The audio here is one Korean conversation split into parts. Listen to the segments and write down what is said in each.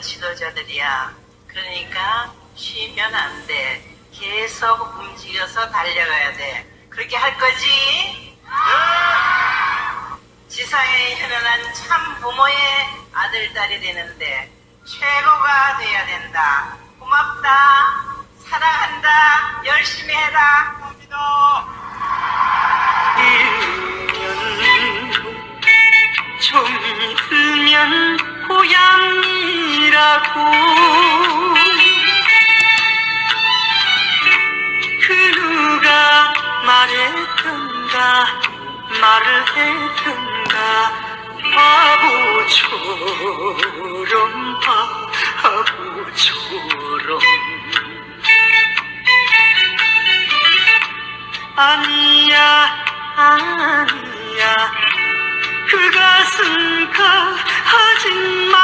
지도자들이야. 그러니까 쉬면 안 돼. 계속 움직여서 달려가야 돼. 그렇게 할 거지? 지상에 현현한 참 부모의 아들, 딸이 되는데 최고가 돼야 된다. 고맙다. 사랑한다. 열심히 해라. 감사합니다. 1년 좀 있으면 고향이라고 그 누가 말했던가 말을 했던가 바보처럼 바보처럼 아니야 아니야 그 가슴 가진 말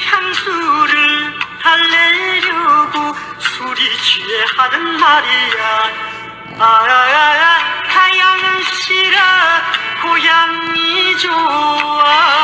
향수를 달래려고 술이 취해 하는 말이야 타양은 싫어 고향이 좋아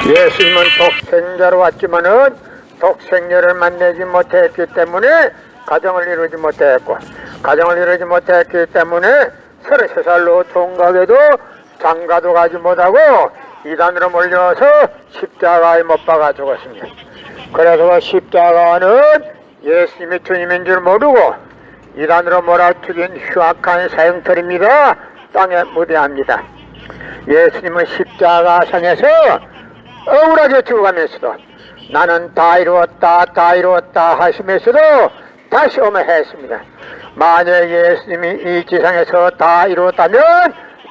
예수님은 독생자로 왔지만은 독생녀를 만나지 못했기 때문에 가정을 이루지 못했고, 가정을 이루지 못했기 때문에 33살로 총각에도 장가도 가지 못하고 이단으로 몰려서 십자가에 못 박아 죽었습니다. 그래서 십자가는 예수님이 주님인 줄 모르고 이단으로 몰아죽인 흉악한 사형털입니다. 땅에 무대합니다. 예수님은 십자가상에서 억울하게 죽어가면서도 나는 다 이루었다 하시면서도 다시 오면 했습니다. 만약 예수님이 이 지상에서 다 이루었다면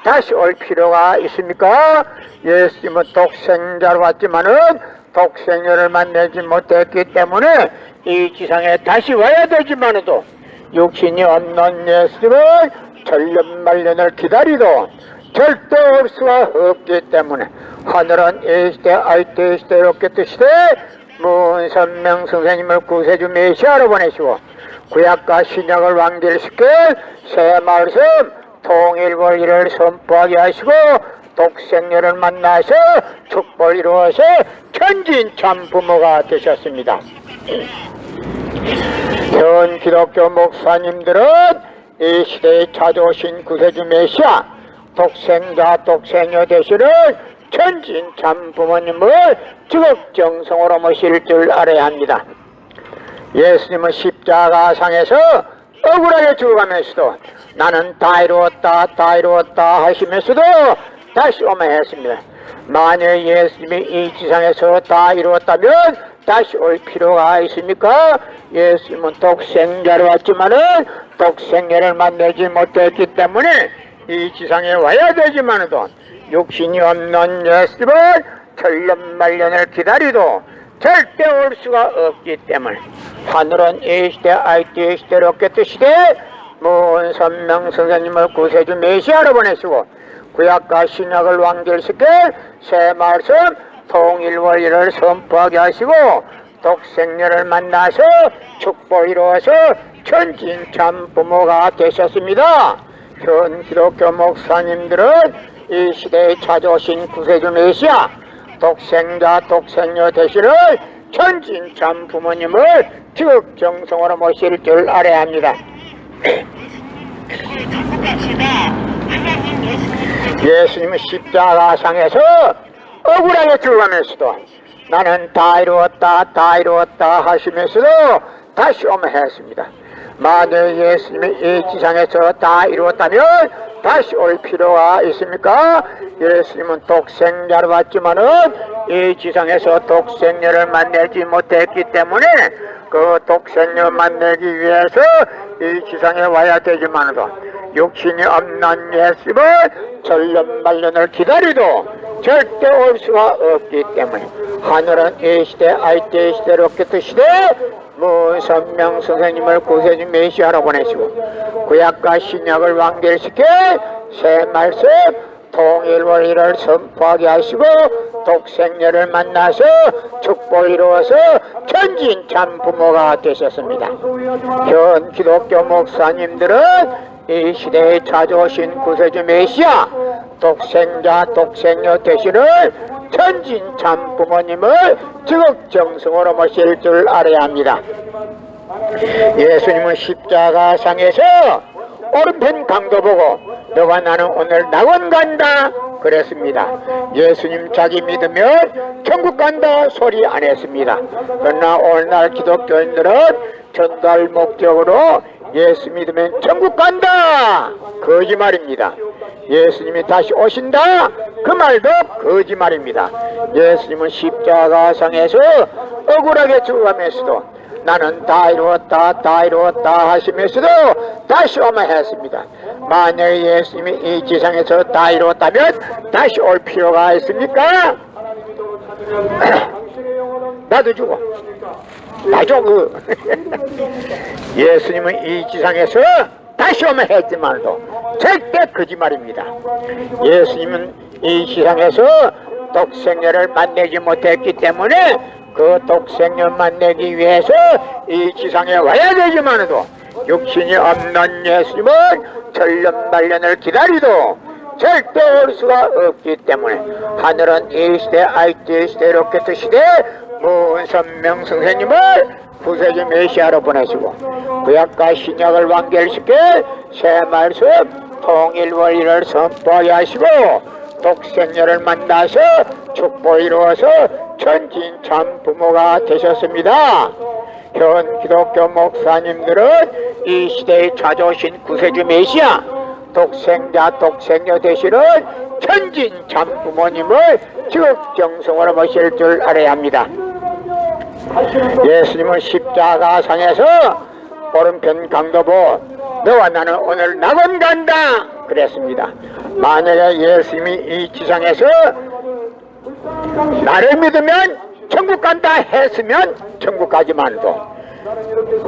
다시 올 필요가 있습니까? 예수님은 독생자로 왔지만은 독생녀를 만나지 못했기 때문에 이 지상에 다시 와야 되지만도 육신이 없는 예수님은 천년만년을 기다리도 절대 올 수가 없기 때문에 하늘은 이 시대 아이때 시대 롯게트 시대 문선명 선생님을 구세주 메시아로 보내시고 구약과 신약을 완결시켜 새 말씀 통일권리를 선포하게 하시고 독생녀를 만나서 축복을 이루어서 천진 참 부모가 되셨습니다. 현 기독교 목사님들은 이 시대에 찾아오신 구세주 메시아 독생자 독생녀 되시는 천진 참 부모님을 지극정성으로 모실 줄 알아야 합니다. 예수님은 십자가상에서 억울하게 죽어가면서도 나는 다 이루었다 하시면서도 다시 오면 했습니다. 만약 예수님이 이 지상에서 다 이루었다면 다시 올 필요가 있습니까? 예수님은 독생자로 왔지만은 독생녀를 만나지 못했기 때문에 이 지상에 와야 되지만도 육신이 없는 예수님은 천년만년을 기다리도 절대 올 수가 없기 때문에 하늘은 이 시대 아이때 시대 롯게트 시대 문선명 선생님을 구세주 메시아로 보내시고 구약과 신약을 완결시켜 새 말씀 통일원리를 선포하게 하시고 독생녀를 만나서 축복 이루어서 천진 참 부모가 되셨습니다. 현 기독교 목사님들은 이 시대에 찾아오신 구세주 메시아 독생자 독생녀 되시는 천진 참 부모님을 지극정성으로 모실 줄 알아야 합니다. 예수님은 십자가상에서 억울하게 죽어가면서도 나는 다 이루었다 하시면서도 다시 오면 했습니다. 만약 예수님이 이 지상에서 다 이루었다면 다시 올 필요가 있습니까? 예수님은 독생자로 왔지만은 이 지상에서 독생녀를 만나지 못했기 때문에 그 독생녀 만나기 위해서 이 지상에 와야 되지만도 육신이 없는 예수님은 천년만년을 기다리도 절대 올 수가 없기 때문에 하늘은 이 시대 아이때 시대 롯게트 시대 무선명 선생님을 구세주 메시아로 보내시고 구약과 신약을 완결시켜 새 말씀 통일 원리를 선포하게 하시고 독생녀를 만나서 축복을 이루어서 천진 참 부모가 되셨습니다. 현 기독교 목사님들은 이 시대에 찾아오신 구세주 메시아 독생자 독생녀 되시는 천진 참 부모님을 지극정성으로 모실 줄 알아야 합니다. 예수님은 십자가상에서 오른편 강도 보고 너와 나는 오늘 낙원 간다 그랬습니다. 예수님 자기 믿으면 천국 간다 소리 안 했습니다. 그러나 오늘날 기독교인들은 전도할 목적으로 예수 믿으면 천국 간다 거짓말입니다. 예수님이 다시 오신다 그 말도 거짓말입니다. 예수님은 십자가상에서 억울하게 죽어가면서도 나는 다 이루었다 하시면서도 다시 오마 했습니다. 만약 예수님이 이 지상에서 다 이루었다면 다시 올 필요가 있습니까? 나도 죽어. 나죠 그. 예수님은 이 지상에서 다시 오마 했지만도 절대 거짓말입니다. 예수님은 이 지상에서 독생녀를 만나지 못했기 때문에 그 독생녀 만나기 위해서 이 지상에 와야 되지만도 육신이 없는 예수님은 천년만년을 기다리도 절대 올 수가 없기 때문에 하늘은 이 시대 IT 시대 로켓 시대 무선명 선생님을 구세주 메시아로 보내시고 구약과 신약을 완결시켜 새 말씀 통일 원리를 선포하게 하시고 독생녀를 만나서 축복 이루어서 천진 참 부모가 되셨습니다. 현 기독교 목사님들은 이 시대에 찾아오신 구세주 메시아 독생자 독생녀 되시는 천진 참 부모님을 지극정성으로 모실 줄 알아야 합니다. 예수님은 십자가상에서 오른편 강도보 너와 나는 오늘 낙원 간다 그랬습니다. 만약에 예수님이 이 지상에서 나를 믿으면 천국 간다 했으면 천국 가지만도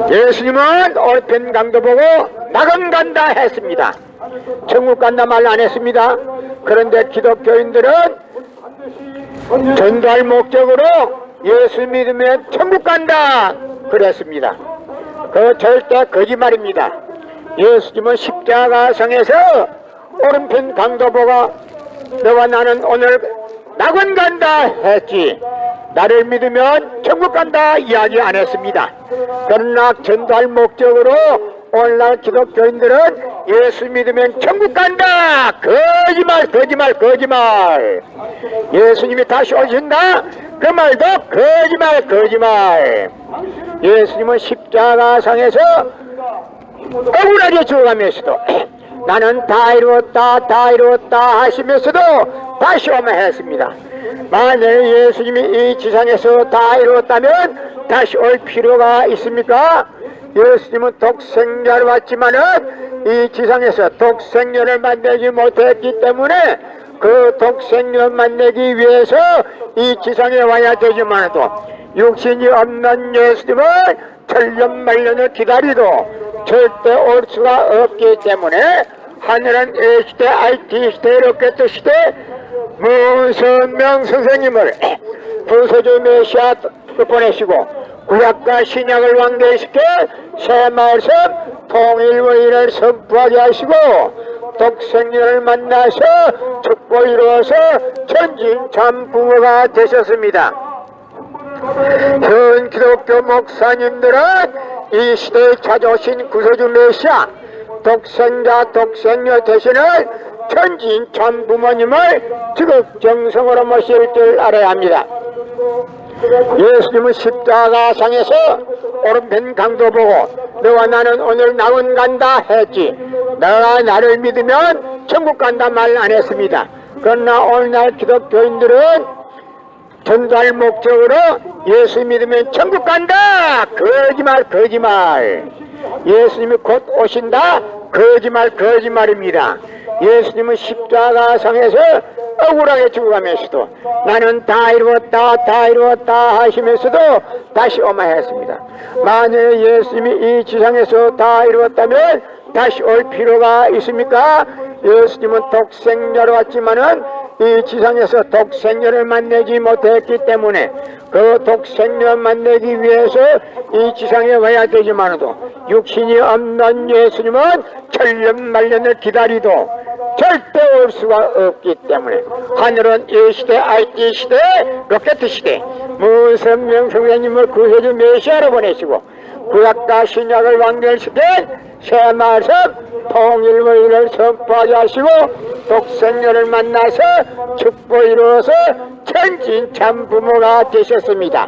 예수님은 오른편 강도 보고 낙원 간다 했습니다. 천국 간다 말 안 했습니다. 그런데 기독교인들은 전도할 목적으로 예수 믿으면 천국 간다 그랬습니다. 그 절대 거짓말입니다. 예수님은 십자가상에서 오른편 강도 보고 너와 나는 오늘 낙원 간다 했지 나를 믿으면 천국 간다 이야기 안 했습니다. 그러나 전도할 목적으로 오늘날 기독교인들은 예수 믿으면 천국 간다 거짓말 예수님이 다시 오신다 그 말도 거짓말 예수님은 십자가상에서 억울하게 죽어가면서도 나는 다 이루었다 하시면서도 다시 오마 했습니다. 만약 예수님이 이 지상에서 다 이루었다면 다시 올 필요가 있습니까? 예수님은 독생자를 왔지만은 이 지상에서 독생녀를 만나지 못했기 때문에 그 독생녀 만나기 위해서 이 지상에 와야 되지만도 육신이 없는 예수님은 천년만년을 기다리도 절대 올 수가 없기 때문에 하늘은 A시대 IT 시대 로켓 시대 무선명 선생님을 구세주 메시아 보내시고 구약과 신약을 완결시켜 새 말씀 통일 원리를 선포하게 하시고 독생녀를 만나서 축복 이루어서 천진 참 부모가 되셨습니다. 현 기독교 목사님들은 이 시대에 찾아오신 구세주 메시아 독생자 독생녀 되시는 천진 참 부모님을 지극정성으로 모실 줄 알아야 합니다. 예수님은 십자가상에서 오른편 강도 보고 너와 나는 오늘 낙원 간다 했지 너가 나를 믿으면 천국 간다 말 안 했습니다. 그러나 오늘날 기독교인들은 전도할 목적으로 예수 믿으면 천국 간다 거짓말 예수님이 곧 오신다 거짓말입니다. 예수님은 십자가상에서 억울하게 죽어가면서도 나는 다 이루었다 하시면서도 다시 오마했습니다. 만약에 예수님이 이 지상에서 다 이루었다면 다시 올 필요가 있습니까? 예수님은 독생자로 왔지만은 이 지상에서 독생자를 만나지 못했기 때문에 그 독생자 만나기 위해서 이 지상에 와야 되지만도 육신이 없는 예수님은 천년만년을 기다리도 절대 올 수가 없기 때문에 하늘은 이 시대, IT 시대, 로켓 시대 무성명 선생님을 구해주 메시아로 보내시고 구약과 신약을 완결시킨 새 말씀 통일의를 선포하게 하시고 독생자를 만나서 축복 이루어서 천진 참부모가 되셨습니다.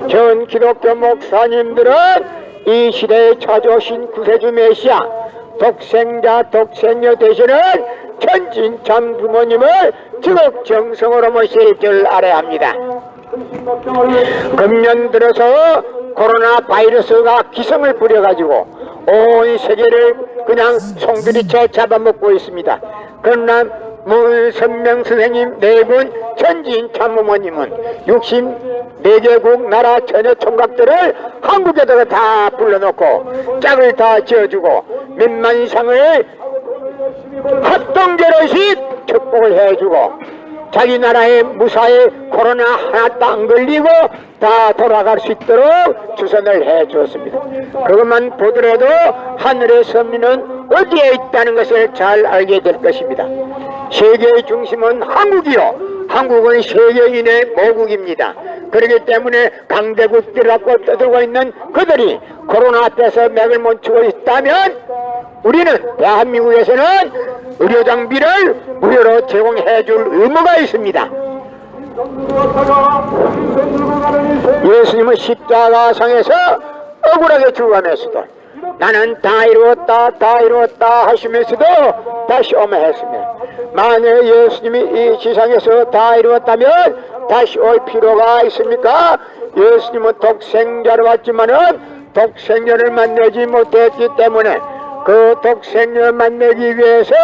전 기독교 목사님들은 이 시대에 찾아오신 구세주 메시아 독생자 되시는 천진 참부모님을 지극정성으로 모실 줄 알아야 합니다. 금년 들어서 코로나 바이러스가 기승을 부려가지고 온 세계를 그냥 송두리째 잡아먹고 있습니다. 그러나 문선명 선생님 네 분 천진 참부모님은 64개국 나라 전역 총각들을 한국에다가 다 불러놓고 짝을 다 지어주고 몇만 이상을 합동결혼식 축복을 해주고 자기 나라의 무사히 코로나 하나도 안 걸리고 다 돌아갈 수 있도록 주선을 해 주었습니다. 그것만 보더라도 하늘의 섭리는 어디에 있다는 것을 잘 알게 될 것입니다. 세계의 중심은 한국이요, 한국은 세계인의 모국입니다. 그렇기 때문에 강대국들하고 떠들고 있는 그들이 코로나 앞에서 맥을 못 추고 있다면 우리는 대한민국에서는 의료 장비를 무료로 제공해 줄 의무가 있습니다. 예수님은 십자가상에서 억울하게 죽어가면서도 나는 다 이루었다 하시면서도 다시 오매했습니다. 만약 예수님이 이 지상에서 다 이루었다면 다시 올 필요가 있습니까? 예수님은 독생자로 왔지만은 독생자를 만나지 못했기 때문에 그 독생자를 만나기 위해서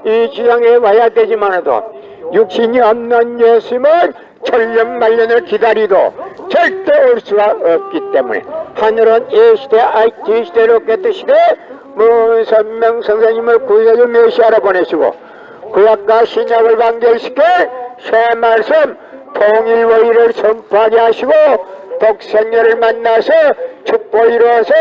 이 지상에 와야 되지만도 육신이 없는 예수님은 천년만년을 기다리도 절대 올 수가 없기 때문에 하늘은 이 시대, IT 시대, 로켓 시대 문선명 선생님을 구해주 메시아로 보내시고 구약과 신약을 완결시켜 새 말씀 통일의를 선포하게 하시고 독생자를 만나서 축복 이루어서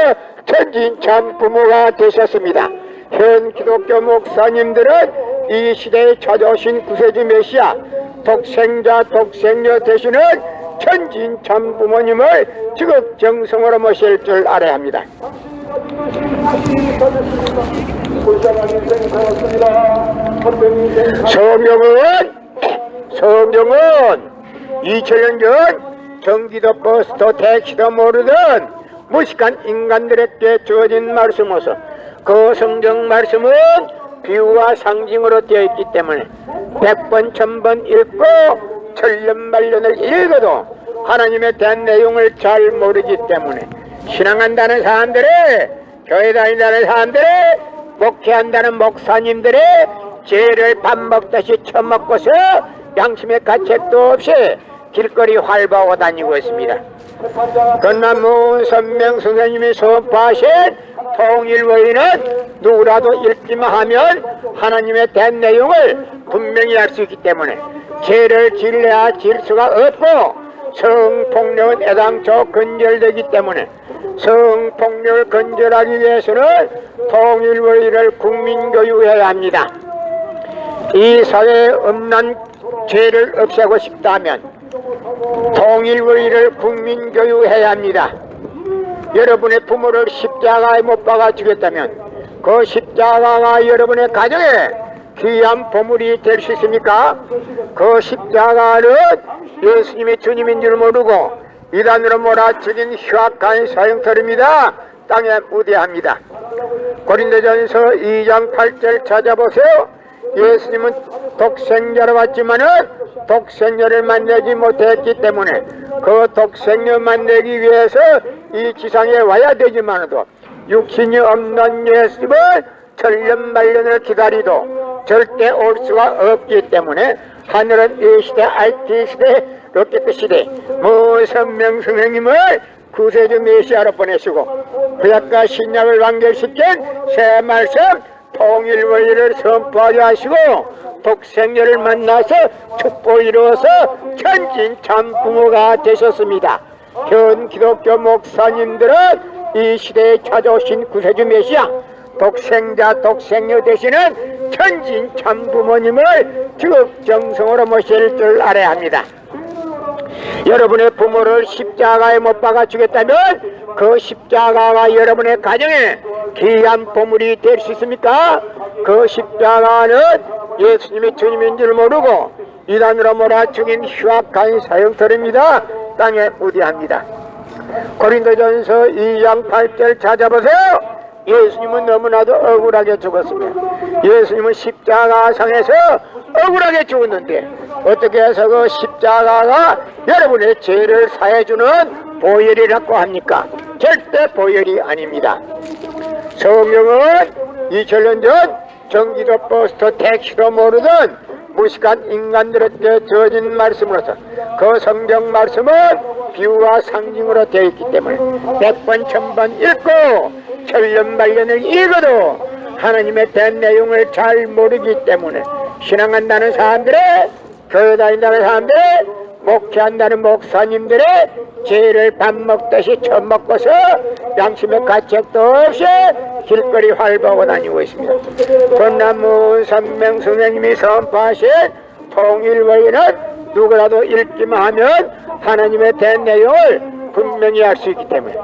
천진참 부모가 되셨습니다. 현 기독교 목사님들은 이 시대에 찾아오신 구세주 메시아 독생자 되시는 천진참 부모님을 지극정성으로 모실 줄 알아야 합니다. 성경은 2000년 전 경기도 버스도 택시도 모르던 무식한 인간들에게 주어진 말씀으로서 그 성경 말씀은 비유와 상징으로 되어 있기 때문에 100번 1000번 읽고 천년만년을 읽어도 하나님에 대한 내용을 잘 모르기 때문에 신앙한다는 사람들의 교회 다닌다는 사람들의 목회한다는 목사님들의 죄를 밥 먹듯이 처먹고서 양심의 가책도 없이 길거리 활보하고 다니고 있습니다. 그러나 문선명 선생님이 선포하신 통일의는 누구라도 읽기만 하면 하나님에 대한 내용을 분명히 알 수 있기 때문에 죄를 질래야 질 수가 없고 성폭력은 애당초 근절되기 때문에 성폭력을 근절하기 위해서는 통일의를 국민교육해야 합니다. 이 사회에 없는 죄를 없애고 싶다면 통일의를 국민교육해야 합니다. 여러분의 부모를 십자가에 못 박아 주겠다면 그 십자가가 여러분의 가정에 귀한 보물이 될 수 있습니까? 그 십자가는 예수님이 주님인 줄 모르고 이단으로 몰아치긴 흉악한 사형터입니다. 땅에 무대합니다. 고린도전서 2장 8절 찾아보세요. 예수님은 독생자로 왔지만은 독생자를 만나지 못했기 때문에 그 독생자 만나기 위해서 이 지상에 와야 되지만도 육신이 없는 예수님은 천년만년을 기다리도 절대 올 수가 없기 때문에 하늘은 이 시대 IT 시대 로켓 시대 모선명 선생님을 구세주 메시아로 보내시고 구약과 신약을 완결시킨 새 말씀 통일원리를 선포하게 하시고 독생녀를 만나서 축복 이루어서 천진 참부모가 되셨습니다. 현 기독교 목사님들은 이 시대에 찾아오신 구세주 메시아 독생자 독생녀 되시는 천진 참부모님을 지극정성으로 모실 줄 알아야 합니다. 여러분의 부모를 십자가에 못 박아 주겠다면 그 십자가가 여러분의 가정에 귀한 보물이 될 수 있습니까? 그 십자가는 예수님이 주님인 줄 모르고 이단으로 몰아 죽인 흉악한 사형터입니다. 땅에 무디합니다. 고린도전서 2장 8절 찾아보세요. 예수님은 너무나도 억울하게 죽었습니다. 예수님은 십자가상에서 억울하게 죽었는데 어떻게 해서 그 십자가가 여러분의 죄를 사해주는 보혈이라고 합니까? 절대 보혈이 아닙니다. 성경은 2000년 전 전기도 버스터 택시도 모르던 무식한 인간들에게 주어진 말씀으로서 그 성경 말씀은 비유와 상징으로 되어 있기 때문에 100번 1000번 읽고 천년만년을 읽어도 하나님의 된 내용을 잘 모르기 때문에 신앙한다는 사람들의 교회 다닌다는 사람들의 목회한다는 목사님들의 죄를 밥 먹듯이 처먹고서 양심의 가책도 없이 길거리 활보하고 다니고 있습니다. 그러나 문선명 선생님이 선포하신 통일원리는 누구라도 읽기만 하면 하나님의 된 내용을 분명히 알 수 있기 때문에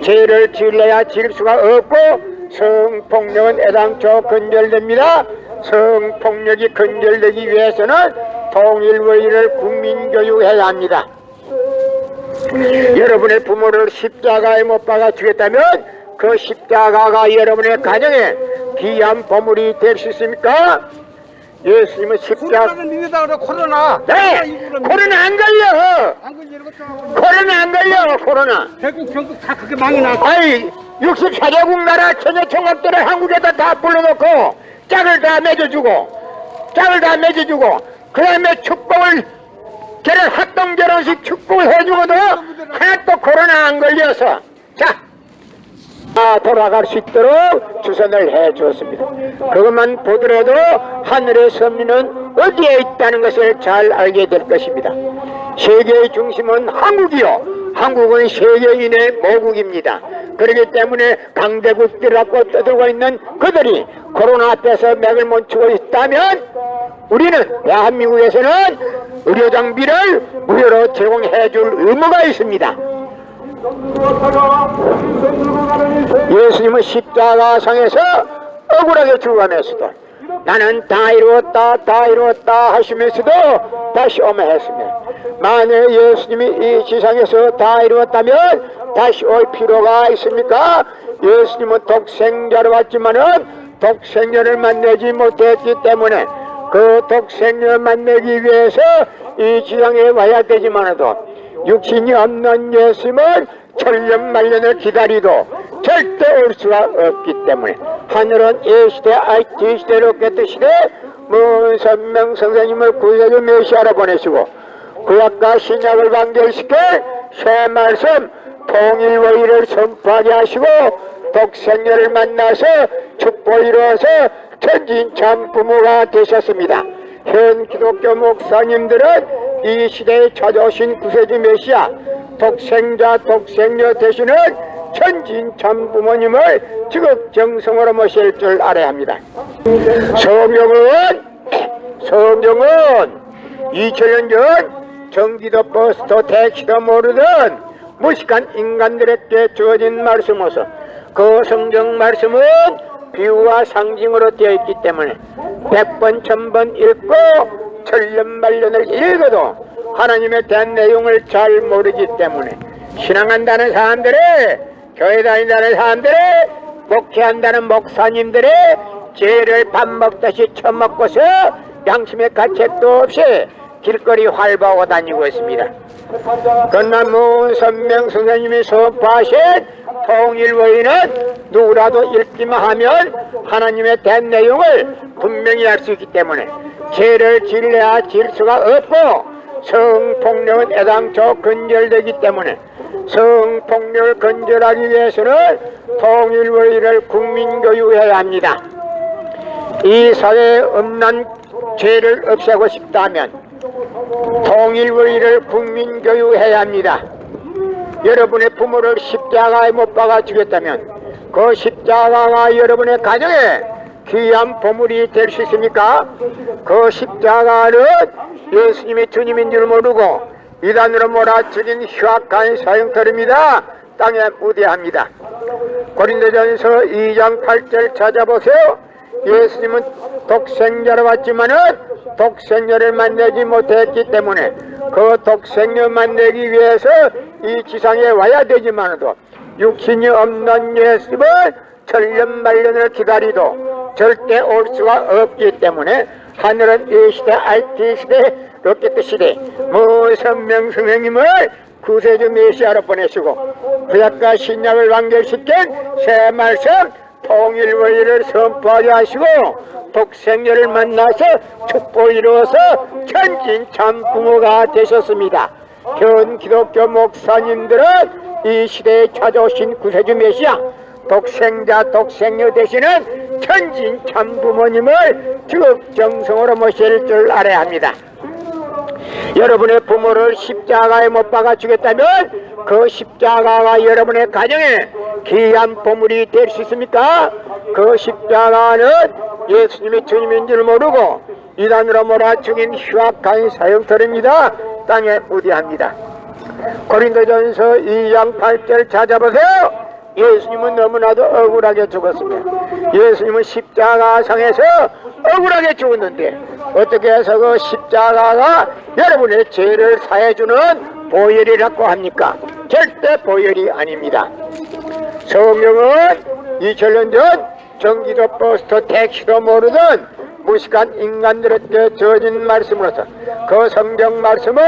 죄를 지을래야 지을 수가 없고 성폭력은 애당초 근절됩니다. 성폭력이 근절되기 위해서는 통일원리를 국민교육해야 합니다. 여러분의 부모를 십자가에 못 박아 주겠다면 그 십자가가 여러분의 가정에 귀한 보물이 될 수 있습니까? 예수님은 십자가 코로나. 네! 코로나 안 걸려! 코로나 안 걸려! 코로나! 대국 전국 다 그렇게 망이 나. 아이 64개국 나라 천여총각들을 한국에다 다 불러놓고 짝을 다 맺어주고 그 다음에 축복을 합동 결혼식 축복을 해주고도 하나도 코로나 안 걸려서 돌아갈 수 있도록 주선을 해 주었습니다. 그것만 보더라도 하늘의 섭리는 어디에 있다는 것을 잘 알게 될 것입니다. 세계의 중심은 한국이요, 한국은 세계인의 모국입니다. 그렇기 때문에 강대국들이라고 떠들고 있는 그들이 코로나 앞에서 맥을 못 추고 있다면 우리는 대한민국에서는 의료 장비를 무료로 제공해 줄 의무가 있습니다. 예수님은 십자가상에서 억울하게 죽어가면서도 나는 다 이루었다 하시면서도 다시 오매했습니다. 만약 예수님이 이 지상에서 다 이루었다면 다시 올 필요가 있습니까? 예수님은 독생자로 왔지만은 독생자를 만나지 못했기 때문에 그 독생자를 만나기 위해서 이 지상에 와야 되지만도 육신이 없는 예수님은 천년만년을 기다리도 절대 올 수가 없기 때문에 하늘은 이 시대 IT 시대 로켓 시대 문선명 선생님을 구세주 메시아로 보내시고 구약과 신약을 완결시켜 새 말씀 통일원리를 선포하게 하시고 독생녀를 만나서 축복 이루어서 천진참 부모가 되셨습니다. 현 기독교 목사님들은 이 시대에 찾아오신 구세주 메시아 독생자 독생녀 되시는 천진참 부모님을 지극정성으로 모실 줄 알아야 합니다. 성경은 2000년 전 전기도 버스도 택시도 모르던 무식한 인간들에게 주어진 말씀으로서 그 성경 말씀은 비유와 상징으로 되어 있기 때문에 100번 1000번 읽고 천년만년을 읽어도 하나님에 대한 내용을 잘 모르기 때문에 신앙한다는 사람들의 교회 다닌다는 사람들의 목회한다는 목사님들의 죄를 밥 먹듯이 처먹고서 양심의 가책도 없이 길거리 활보하고 다니고 있습니다. 그러나 문선명 선생님이 선포하신 통일의는 누구라도 읽기만 하면 하나님의 된 내용을 분명히 알 수 있기 때문에 죄를 질래야 질 수가 없고 성폭력은 애당초 근절되기 때문에 성폭력을 근절하기 위해서는 통일의를 국민교육해야 합니다. 이 사회에 없는 죄를 없애고 싶다면 통일의를 국민교육해야 합니다. 여러분의 부모를 십자가에 못 박아 죽였다면 그 십자가가 여러분의 가정에 귀한 보물이 될 수 있습니까? 그 십자가는 예수님이 주님인 줄 모르고 이단으로 몰아죽인 흉악한 사형터입니다. 땅에 무대합니다. 고린도전서 2장 8절 찾아보세요. 예수님은 독생자로 왔지만은 독생자를 만나지 못했기 때문에 그 독생자 만나기 위해서 이 지상에 와야 되지만도 육신이 없는 예수님은 천년만년을 기다리도 절대 올 수가 없기 때문에 하늘은 이 시대 IT 시대 로켓 시대 무선명 성령님을 구세주 메시아로 보내시고 구약과 신약을 완결시킨 새 말씀 통일의를 선포하게 하시고 독생자를 만나서 축복을 이루어서 천진참 부모가 되셨습니다. 현 기독교 목사님들은 이 시대에 찾아오신 구세주 메시아 독생자 독생녀 되시는 천진참 부모님을 적정성으로 모실 줄 알아야 합니다. 여러분의 부모를 십자가에 못 박아 주겠다면 그 십자가가 여러분의 가정에 귀한 보물이 될 수 있습니까? 그 십자가는 예수님이 주님인 줄 모르고 이단으로 몰아죽인 흉악한 사형터입니다. 땅에 무대합니다. 고린도전서 2장 8절 찾아보세요. 예수님은 너무나도 억울하게 죽었습니다. 예수님은 십자가상에서 억울하게 죽었는데 어떻게 해서 그 십자가가 여러분의 죄를 사해주는 보혈이라고 합니까? 절대 보혈이 아닙니다. 성경은 2000년 전 전기도 버스도 택시도 모르던 무식한 인간들에게 주어진 말씀으로서 그 성경 말씀은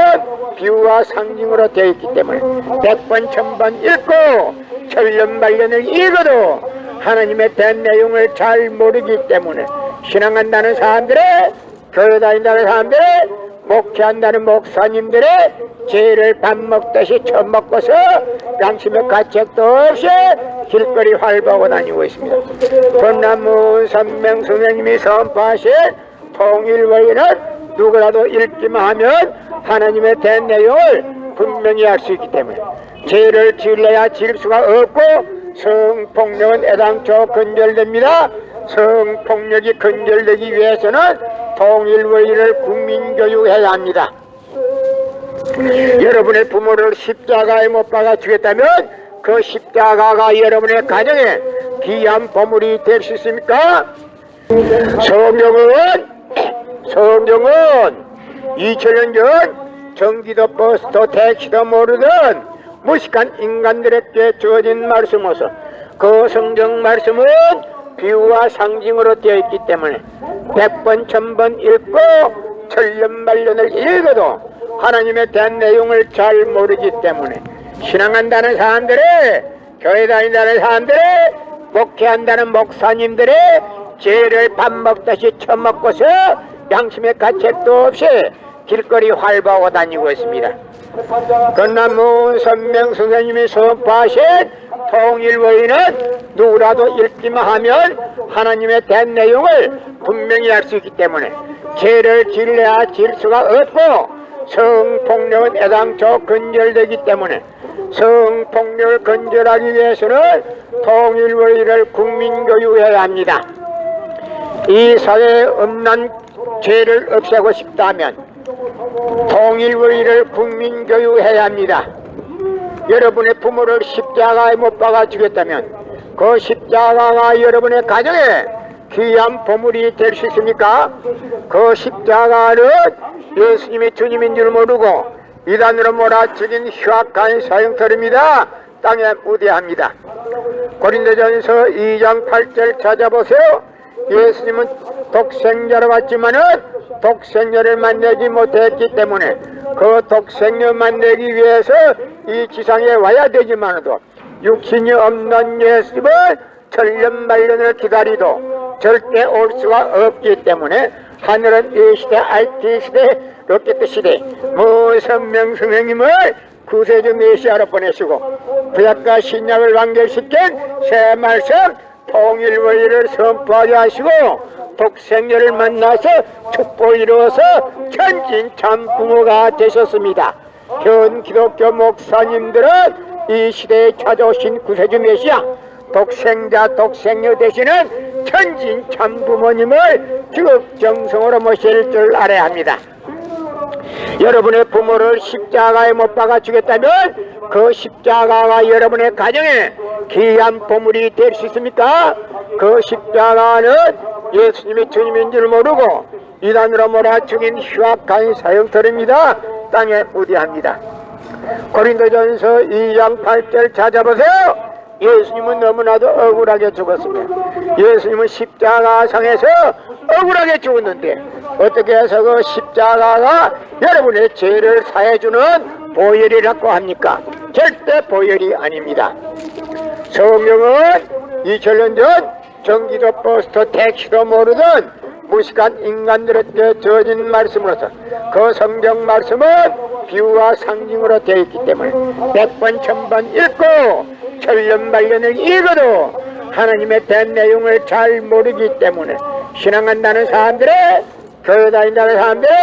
비유와 상징으로 되어 있기 때문에 100번 1000번 읽고 천년만년을 읽어도 하나님의 된 내용을 잘 모르기 때문에 신앙한다는 사람들의 교회 다닌다는 사람들의 목회한다는 목사님들의 죄를 밥 먹듯이 처먹고서 양심의 가책도 없이 길거리 활보하고 다니고 있습니다. 그러나 문선명 선생님이 선포하신 통일의는 누구라도 읽기만 하면 하나님의 된 내용을 분명히 알 수 있기 때문에 죄를 질러야 질 수가 없고 성폭력은 애당초 근절됩니다. 성폭력이 근절되기 위해서는 통일의를 국민교육해야 합니다. 여러분의 부모를 십자가에 못 박아 주겠다면 그 십자가가 여러분의 가정에 귀한 보물이 될 수 있습니까? 성경은 2000년 전 전기도 버스도 택시도 모르던 무식한 인간들에게 주어진 말씀으로서 그 성경 말씀은 비유와 상징으로 되어 있기 때문에 100번 1000번 읽고 천년만년을 읽어도 하나님에 대한 내용을 잘 모르기 때문에 신앙한다는 사람들의 교회 다닌다는 사람들의 목회한다는 목사님들의 죄를 밥 먹듯이 처먹고서 양심의 가책도 없이 길거리 활보하고 다니고 있습니다. 그러나 문선명 선생님이 선포하신 통일의는 누구라도 읽기만 하면 하나님의 된 내용을 분명히 알 수 있기 때문에 죄를 질래야 질 수가 없고 성폭력은 애당초 근절되기 때문에 성폭력을 근절하기 위해서는 통일의를 국민교육해야 합니다. 이 사회에 없는 죄를 없애고 싶다면 통일의를 국민교육해야 합니다. 여러분의 부모를 십자가에 못 박아 주겠다면 그 십자가가 여러분의 가정에 귀한 보물이 될 수 있습니까? 그 십자가는 예수님이 주님인 줄 모르고 이단으로 몰아죽인 흉악한 사형터입니다. 땅에 무대합니다. 고린도전서 2장 8절 찾아보세요. 예수님은 독생자로 왔지만은 독생자를 만나지 못했기 때문에 그 독생자 만나기 위해서 이 지상에 와야 되지만도 육신이 없는 예수님을 천년만년을 기다리도 절대 올 수가 없기 때문에 하늘은 이 시대, IT 시대, 로켓 시대, 무선명성령님을 구세주 메시아로 보내시고 구약과 신약을 완결시킨 새 말씀 통일원리를 선포하게 하시고 독생녀를 만나서 축복을 이루어서 천진참 부모가 되셨습니다. 현 기독교 목사님들은 이 시대에 찾아오신 구세주 메시아 독생자 독생녀 되시는 천진참 부모님을 지극정성으로 모실 줄 알아야 합니다. 여러분의 부모를 십자가에 못 박아 주겠다면 그 십자가가 여러분의 가정에 귀한 보물이 될 수 있습니까? 그 십자가는 예수님이 주님인 줄 모르고 이단으로 몰아죽인 흉악한 사형터입니다. 땅에 무디합니다. 고린도전서 2장 8절 찾아보세요. 예수님은 너무나도 억울하게 죽었습니다. 예수님은 십자가상에서 억울하게 죽었는데 어떻게 해서 그 십자가가 여러분의 죄를 사해주는 보혈이라고 합니까? 절대 보혈이 아닙니다. 성경은 2000년 전 전기도 버스도 택시도 모르던 무식한 인간들에게 주어진 말씀으로서 그 성경 말씀은 비유와 상징으로 되어 있기 때문에 100번 1000번 읽고 천년만년을 읽어도 하나님의 된 내용을 잘 모르기 때문에 신앙한다는 사람들의 교회 다닌다는 사람들의